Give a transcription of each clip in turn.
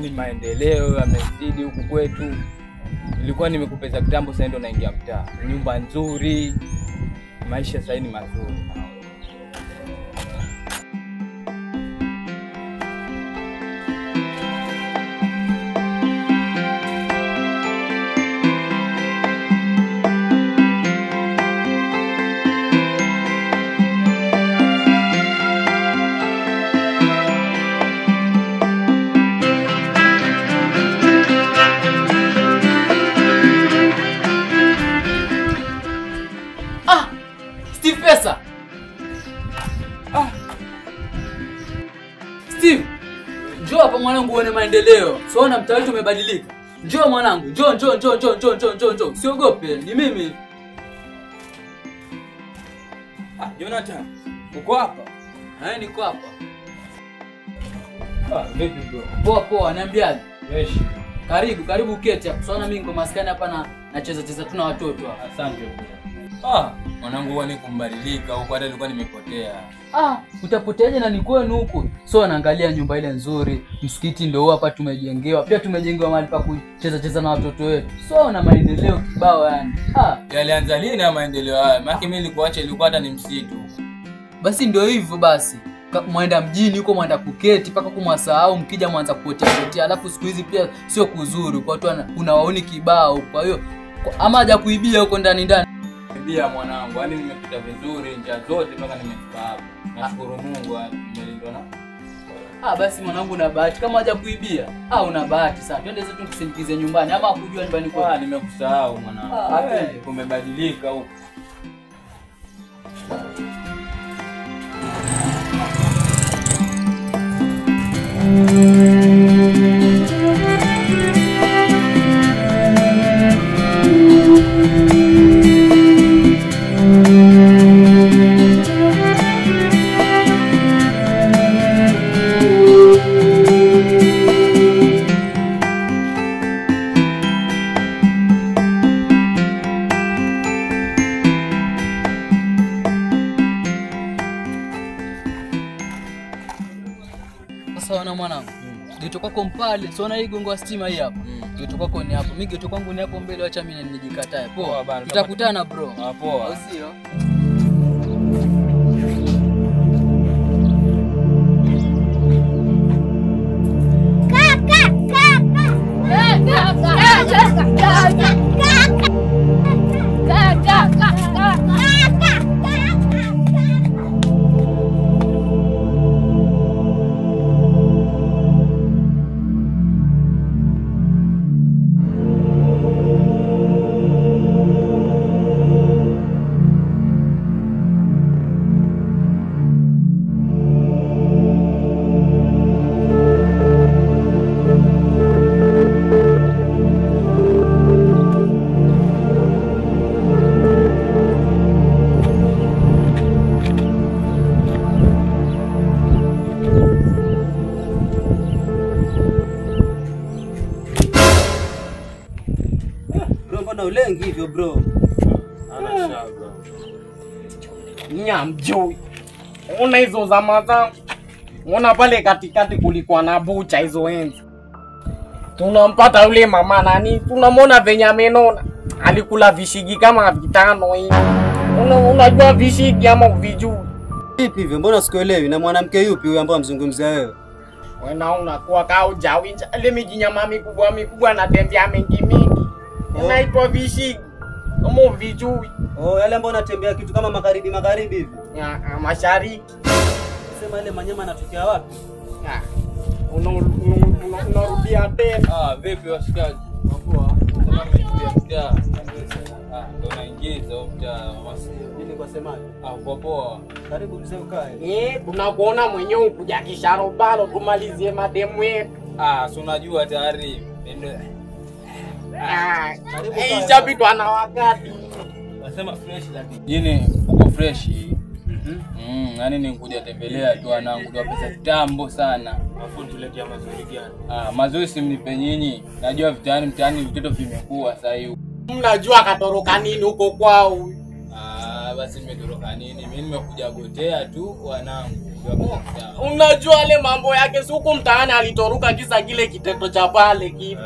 yani maendeleo yamezidi huku kwetu. Nilikuwa nimekupeza kitambo, sasa ndo naingia mtaa. Nyumba nzuri, maisha sasa ni mazuri. Steve, njoo hapa mwanangu uone maendeleo. Siona mtaa wetu umebadilika. Njoo mwanangu, njoo. Usiogope, ni mimi. Jonathan, uko hapa? Niko hapa. Vipi bro? Poa, niambiaje? Fresh. Karibu uketi hapo. Siona mimi niko maskani hapa nacheza tuna watoto hapa. Asante bro. Mwanangu wani kumbadilika huko, hata nilikuwa nimepotea. Utapoteaje na ni kwenu huko? So naangalia nyumba ile nzuri, msikiti ndio hapa tumejengewa. Pia tumejengewa mahali pa kucheza na watoto wetu. So na maendeleo kibao yani. Yalianza lini na maendeleo haya? Maana mimi nilikuacha ilikuwa hata ni msitu. Basi ndio hivyo basi. Mwenda mjini huko mwenda kuketi paka kumwasahau, mkija mwanza kupotea. Alafu siku hizi pia sio kuzuri kwa watu unawaoni kibao. Kwa hiyo ama haja kuibia huko ndani. Bia mwanangu, yani nimepita vizuri njia zote mpaka nimefika hapa. Nashukuru Mungu nimelindwa na. Basi mwanangu una bahati. Kama haja kuibia, una bahati sana. Twende zetu tukusindikize nyumbani ama kujua nyumbani kwako. Nimekusahau mwanangu. Kumebadilika huko. Sawa mwanangu. Geto kwako mpale, siona hii gongo wa stima hii hapa. Geto kwako ni hapo. Mimi geto kwangu ni hapo mbele, acha mimi nijikatae. Poa bana. Tutakutana bro. Poa. Usio. Ulengi hivyo bro. Ana shaka. Nyamjui. Una hizo zama zangu. Una pale katikati kulikuwa na bucha hizo enzi. Tunampata yule mama nani? Tunamwona venye amenona. Alikula vishigi kama 5 hivi. Unajua vishigi ama uvijui? Vipi hivyo? Mbona sikuelewi? Na mwanamke yupi huyo ambaye mzungumzia wewe? Wewe unakuwa kaa ujawinja. Ile mijinyama mikubwa anatembea mengi. Unaitwa vishigi. Kama uvijui. Yale ambao anatembea kitu kama magharibi hivi. Mashariki. Sema ile manyama anatokea wapi? Unarudia tena. Vipi washikaji? Poa. Ndo naingiza Nini kwa semaje? Poa. Karibu mzee ukae. Tunakuona mwenyewe ukuja kisharobalo tumalizie mademu yetu. Si unajua tayari. Ishabitwa na wakati. Nasema fresh lakini. Jini uko fresh. Yani nikuja tembelea tu wanangu kwa pesa kitambo sana. Afu tuletea mazuri gani? Mazuri simnipe nyinyi. Najua mtaani vitoto vimekuwa sasa hivi. Mnajua katoroka nini huko kwao? Basi nimetoroka nini? Mimi nimekuja gotea tu wanangu. Unajua ale mambo yake si huko mtaani alitoruka kisa kile kitendo cha pale kile.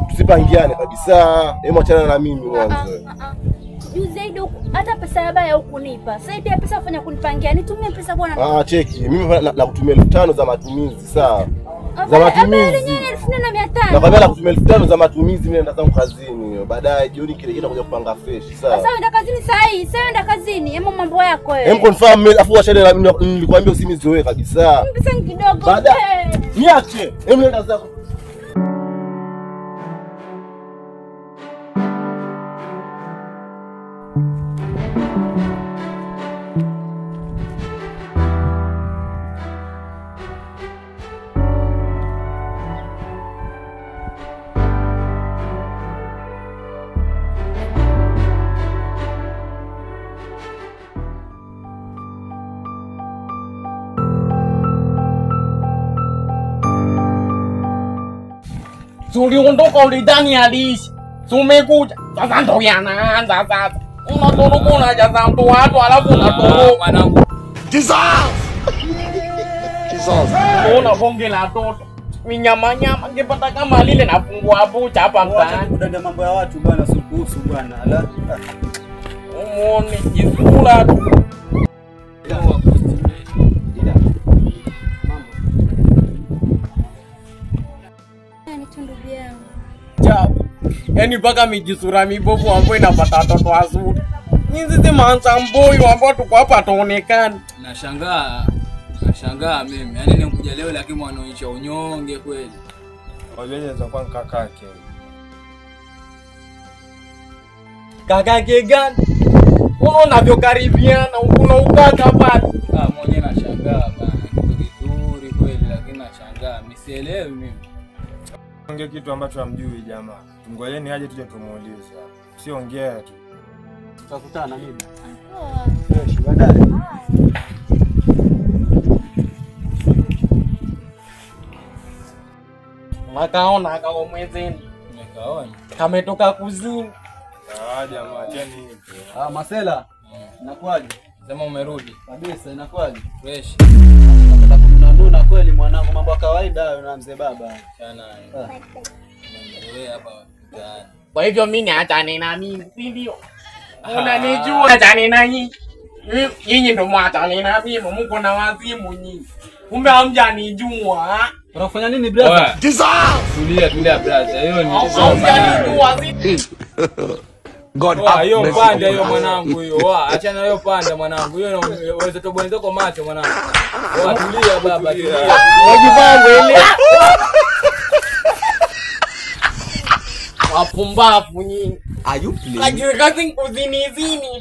Tusipangiane kabisa. Hebu achana na mimi mwanzo. Zaidi hata pesa ya baya hukunipa. Zaidi ya pesa ufanya kunipangia. Nitumie pesa bwana. Cheki. Mimi nakutumia 5,000 za matumizi, sawa? Za matumizi. Yenyewe 4,500. Nakwambia nakutumia 5,000 za matumizi, mimi naenda zangu kazini. Baadaye jioni kile kuja kupanga fresh, sawa? Sasa uenda kazini saa hii. Sasa uenda kazini. Hemo mambo yako wewe. Hem confirm afu achana na nilikwambia usimizoe kabisa. Pesa kidogo. Baadaye niache. Hem nenda zako. Uliondoka ulidhani aliishi. Umekuja. Sasa ndo yanaanza sasa. Unatoroka unajaza mtu watu alafu unatoroka mwanangu. Kisas. Una bonge la toto. Minyama ngepata kama lile nafungua bucha hapa mtaani. Kudanga mambo ya watu bwana, sukuhusu bwana. Ala. Umuone jisura tu. Yaani mpaka mijisura mibovu ambayo inapata watoto wazuri. Nyinyi manza mboyo ambao tuko hapa tuonekane. Nashangaa mimi. Yaani nimekuja leo lakini wanaonyesha unyonge kweli. Wajeje za kwa kakake. Kakake gani? Unavyokaribiana una ukaka pale. Mwenyewe nashangaa bana. Vizuri kweli lakini nashangaa. Misielewi mimi. Ongea kitu ambacho hamjui jamaa. Tungojeni aje tuje tumuulize. Siongea tu. Tutakutana mimi. Fresh baadaye. Makaona kao mwezeni. Nimekaona. Kametoka kuzini. Jamaa cheni hivi. Marcela. Inakuaje? Sema umerudi. Kabisa inakuaje? Fresh. Nataka kununua kweli mwanangu, mambo ya kawaida hayo na mzee baba. Sana. Wewe hapa mtaani. Kwa hivyo mimi niachane na mimi, si ndio? Unanijua achane na nyinyi. Nyinyi ndio mwachane na mimi, mko na wazimu nyinyi. Kumbe hamjanijua. Unafanya nini brother? Tulia brother. Hiyo ni hamjanijua. God hiyo pande hiyo mwanangu hiyo. Acha na hiyo pande mwanangu. Hiyo unaweza toboneza kwa macho mwanangu. Tulia baba, tulia. Wajibambo ile. Wapumbavu nyinyi. Are you playing? Kazi kuzini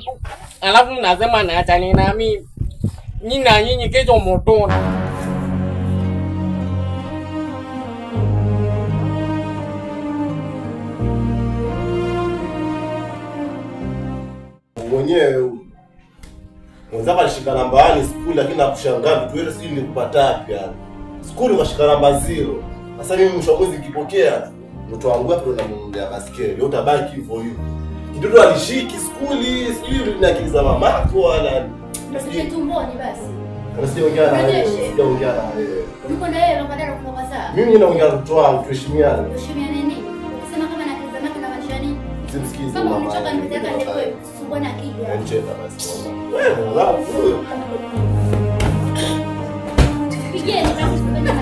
tu. Alafu mnasema naachane na mimi. Nyinyi na nyinyi kesho motoni. Mwenyewe mwenzako alishika namba 1 skuli lakini nakushangaa vitu vyote sijui nilikupata wapi yani. Skuli ukashika namba 0. Sasa mimi mwisho mwezi nikipokea mtoto wangu hapo ndo namuendea baskeli. Leo utabaki hivyo hivyo. Kidogo alishiki skuli, sijui ninakiza mamako wala. Basi tumboni basi. Kana sijaongea na wewe. Sijaongea na wewe. Niko na yeye unapenda kutoka saa. Mimi ninaongea na mtoto wangu, tuheshimiane. Tuheshimiane nini? Ukisema kama nakiza maki na mashani. Simsikize Kama mama. unataka nipeleka ndiko sumbona akija. Ncheka basi. Wewe unalafu. Pigeni kama usipenda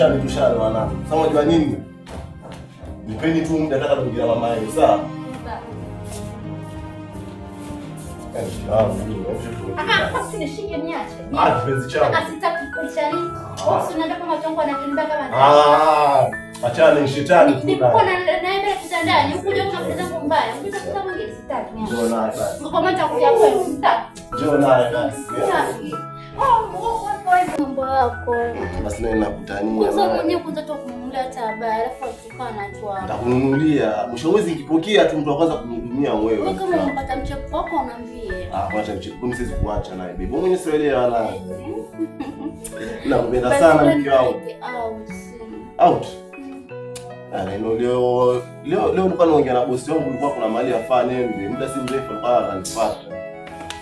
na tushale wana. Sasa unajua nini? Nipeni tu muda nataka kuongea mama yangu, sawa? Usinishike niache. Kipenzi changu. Sitaki kuishani. Usienda kama chongo anakimbia kama achana ni shetani tu. Niko na naenda kitandani, ukuje unakuza mambo mbaya. Ukitafuta mwingine sitaki. Njoo naye basi. Uko mata kuja kwa sitaki. Njoo naye basi. Sitaki. Mambo yako. Basi na ninakutania. Kwanza mwenyewe kwanza tu kununulia tabia alafu atukana tu hapo. Nitakununulia. Mwisho mwezi nikipokea tu mtu wa kwanza kunihudumia wewe. Wewe kama unapata mchepo wako unaambie. Acha mchepo siwezi kuacha naye baby. Wewe mwenyewe sielewa na. Nakupenda sana mke wangu. Out. Leo nilikuwa naongea na bosi wangu, kulikuwa kuna mahali afaa nende. Muda si mrefu alikuwa ananifuata.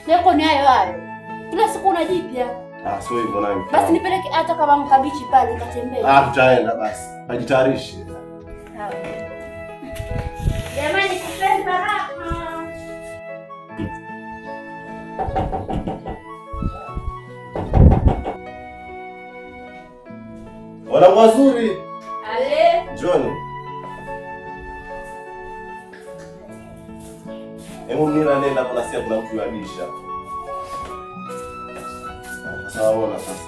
Leo ni hayo. Kila siku una jipya. Sio hivyo na mke. Basi nipeleke hata kama mkabichi pale nikatembee. Tutaenda basi. Ajitayarishe. Sawa. Jamani kupenda baraka. Wala wazuri. Ale. John. Hebu nenda kuna sia kuna mtu yabisha. Sasa ona sasa.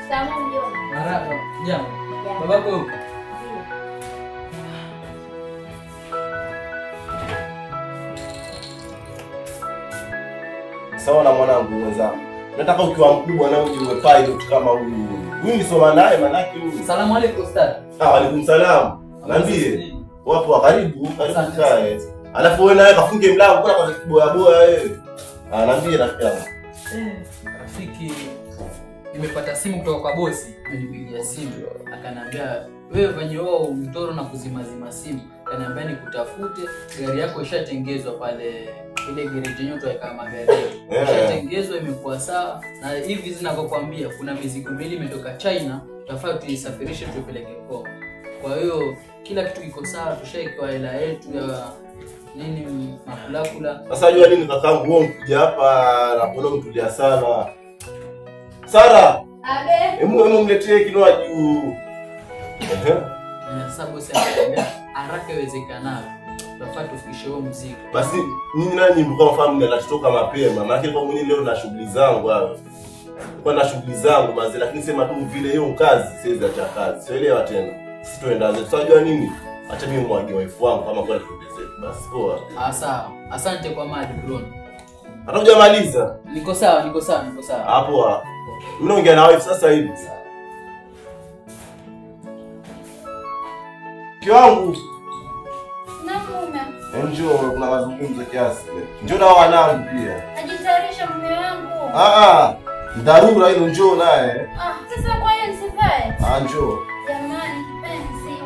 Salamu mjomba. Marahaba. Jambo. Babako yuko? Sawa na mwanangu mwenzangu. Nataka ukiwa mkubwa na uje uwe pilot kama huyu. Huyu nisoma naye manake huyu. Salamu alaykum ustad. Alaykum salam. Niambie. Wapo karibu kae. Alafu wewe naye kafunge mlango kwa boya wewe. Niambie rafiki yangu. Rafiki, nimepata simu kutoka kwa bosi, amenipigia simu. Akaniambia wewe venye wao mtoro na kuzima simu. Akaniambia nikutafute, gari yako ishatengezwa pale ile garage yenyewe tuweka magari. Ishatengezwa imekuwa sawa na hivi zinavyokuambia kuna mizigo miwili imetoka China, tutafaa tuisafirishe tupeleke Kongo. Kwa hiyo kila kitu kiko sawa, tushaikewa hela yetu ya nini makula. Sasa jua nini kakangu wewe mkuja hapa na kuona mtulia sana. Sara. Abe. Hebu mletee kinywaji. Na sasa bosi ananiambia haraka iwezekanavyo tutafaa tufikishe huo mzigo. Basi nyinyi nani mko mfahamu mnatoka mapema. Maana kwa mwenyewe leo na shughuli zangu hapo. Kwa na shughuli zangu mazi, lakini sema tu vile hiyo kazi siwezi acha kazi. Sielewa tena. Sisi tuendaze. Tunajua nini? Acha mimi mwage wife wangu kama kwa tuendeze. Basi poa. Sawa. Asante kwa maji bro. Hata hujamaliza? Niko sawa. Hapo. Mimi naongea na wife sasa hivi. Kiwangu. Na mume. Njoo kuna mazungumzo kiasi. Njoo na wanangu pia. Ajitayarisha mume wangu. Dharura hilo njoo naye. Sasa kwa hiyo nisivae. Njoo. Jamani kipenzi.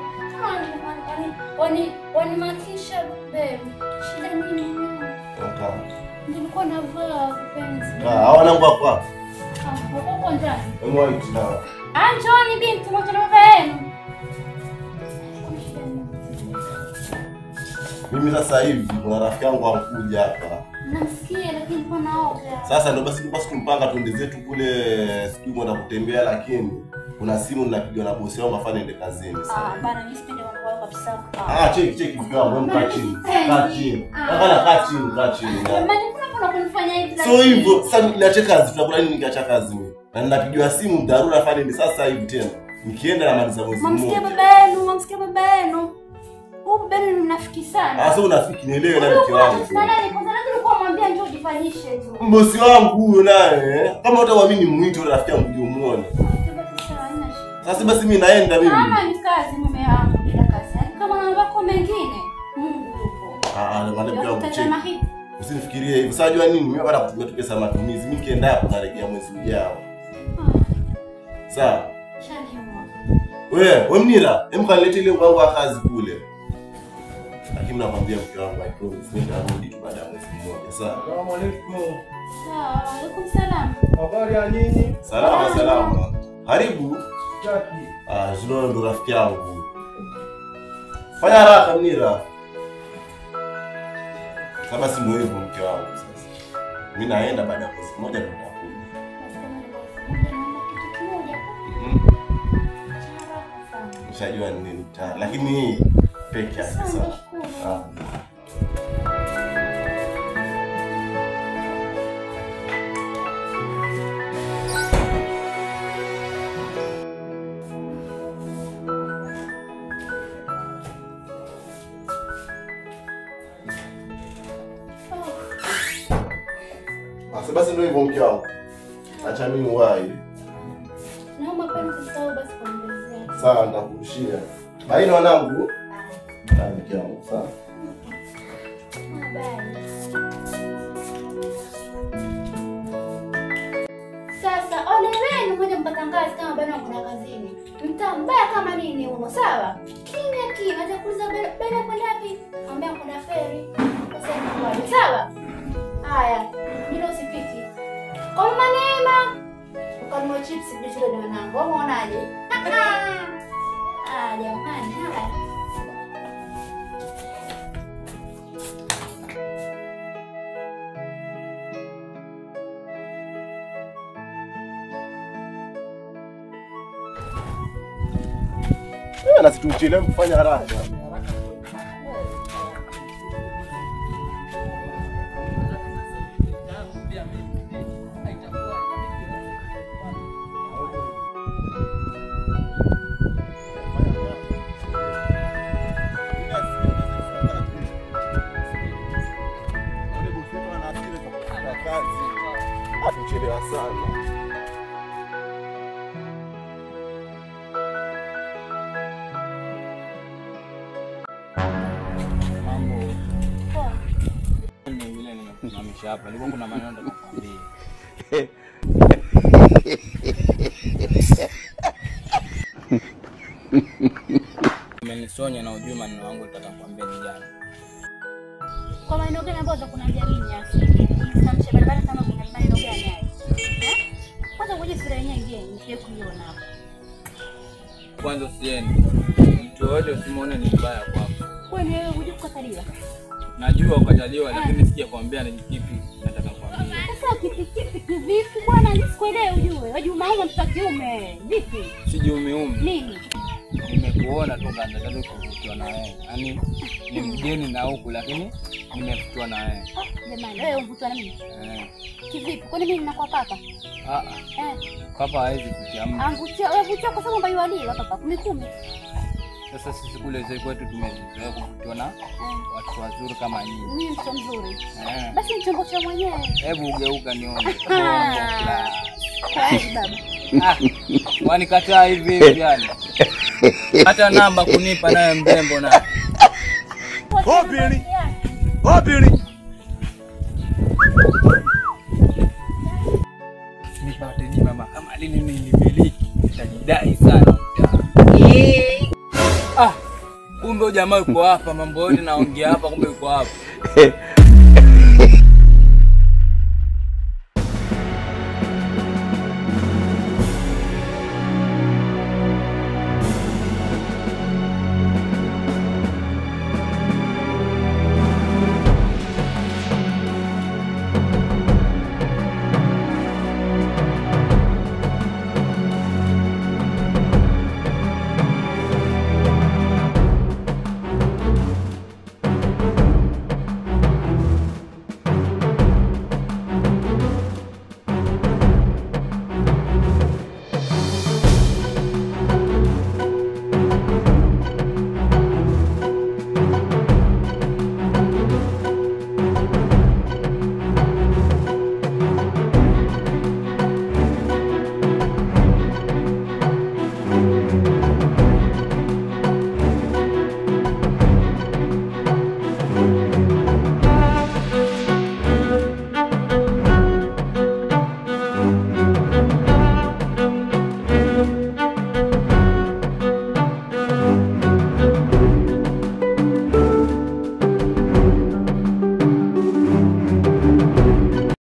Wanimakisha babe. Shida nini? Nilikuwa navaa kipenzi. Wanangu wako hapa. Wako ndani. Mwite sawa. Njoni binti mmoja na baba yenu. Mimi sasa hivi kuna rafiki yangu anakuja hapa. Namsikia lakini kwa naoga. Sasa ndio basi tumpanga tuende zetu kule siku mwenda kutembea, lakini kuna simu ninapiga na bosi wangu afanye ende kazini sasa. Bana mimi sipendi mambo yao kabisa. Cheki mkiwa mkaa chini. Kaa chini. Kaa chini. Jamani kuna kunifanya hivi lakini. So hivyo sasa niache kazi, tunakula nini nikiacha kazi mimi? Na ninapigiwa simu dharura afanye ende sasa hivi tena. Nikienda na maliza mwezi mmoja. Mamsikia baba yenu. Huyu baba ni mnafiki sana. Sasa unafiki nielewe na mke wangu. Nilikuwa mwambia njoo jifanyishe tu. Mbosi wangu huyo naye. Kama utaamini muite yule rafiki yangu ndio muone. Sasa basi mimi naenda mimi. Mama ni kazi mume wangu bila kazi. Kama mambo yako mengine Mungu yupo. Ndio wangu cheki. Usinifikirie hivyo. Sasa jua nini? Mimi nataka kutumia tu pesa matumizi. Mimi kienda hapo narejea mwezi ujao. Sawa. Wewe Mnira, hebu kanilete ile mpango wa kazi kule. Lakini nakwambia mke wangu I promise nitarudi tu baada ya mwezi mmoja. Sawa. Assalamu alaykum. Sawa, alaykum salam. Habari ya nyinyi? Salama. Karibu. Jaki. Zuro ndo rafiki yangu. Fanya haraka Mnira. Sasa si ndio hivyo mke wangu sasa. Mimi naenda baada ya mwezi mmoja ndo nitakuja. Ushajua nini tayari. Lakini peke yake sawa. Basi ndio hivyo mke wangu. Acha mimi uwai. Naomba pale usisahau basi kuongezea. Sawa, nitakurushia. Haina wanangu. Mke wangu, sawa. Sasa ole wenu mmoja mkatangaza kama bado kuna kazini. Mtambaya kama nini huko, sawa? Kimya atakuuliza bado kwenda wapi? Ambia kuna feri. Sasa ni sawa? Haya, ndio usipiki. Kwa Neema. Ukanunua chips bila na wanangu. Wewe unaonaje? Jamani, haya. Na situchelewe kufanya haraka. Atuchelewa sana. Hapa nilikuwa kuna maneno nitakwambia. Umenisonya na ujue maneno yangu nitakwambia ni jana. Kwa maneno gani ambayo utakunambia mimi afiki? Samshe barabara kama kuna maneno gani haya? Kwanza ngoja sura yenyewe ingie nifie kuiona hapo. Kwanza usiende. Mtu yote usimuone ni mbaya kwako. Kwani wewe hujui kukataliwa? Najua ukataliwa lakini sikia kwambia ni kipi nataka kuambia. Sasa kipi vipi bwana, nisikuelewe ujue. Wajuma wangu mtoto kiume. Vipi? Sijume. Nini? Nimekuona tu kwanza nataka kuvutiwa na wewe. Yaani ni mgeni na huku lakini nimevutiwa na wewe. Jamani, wewe unavutiwa na mimi? Kivipi? Kwani mimi ninakuwa papa? Papa hawezi kutia mtu. Angutia, wewe vutia kwa sababu mbayu wali papa 10. Sasa sisi kule zetu kwetu tumezoea kuvutiwa na watu wazuri kama nyinyi. Mimi mtu mzuri. Basi nichombo cha mwenyewe. Hebu ugeuka nione. Kwani baba. Wanikataa hivi yani. Hata namba kunipa naye mrembo na. Hobili. Hobili. Nipate ni mama kama lini nilimiliki. Nitajidai sana. Kumbe jamaa yuko hapa, mambo yote naongea hapa, kumbe yuko hapa.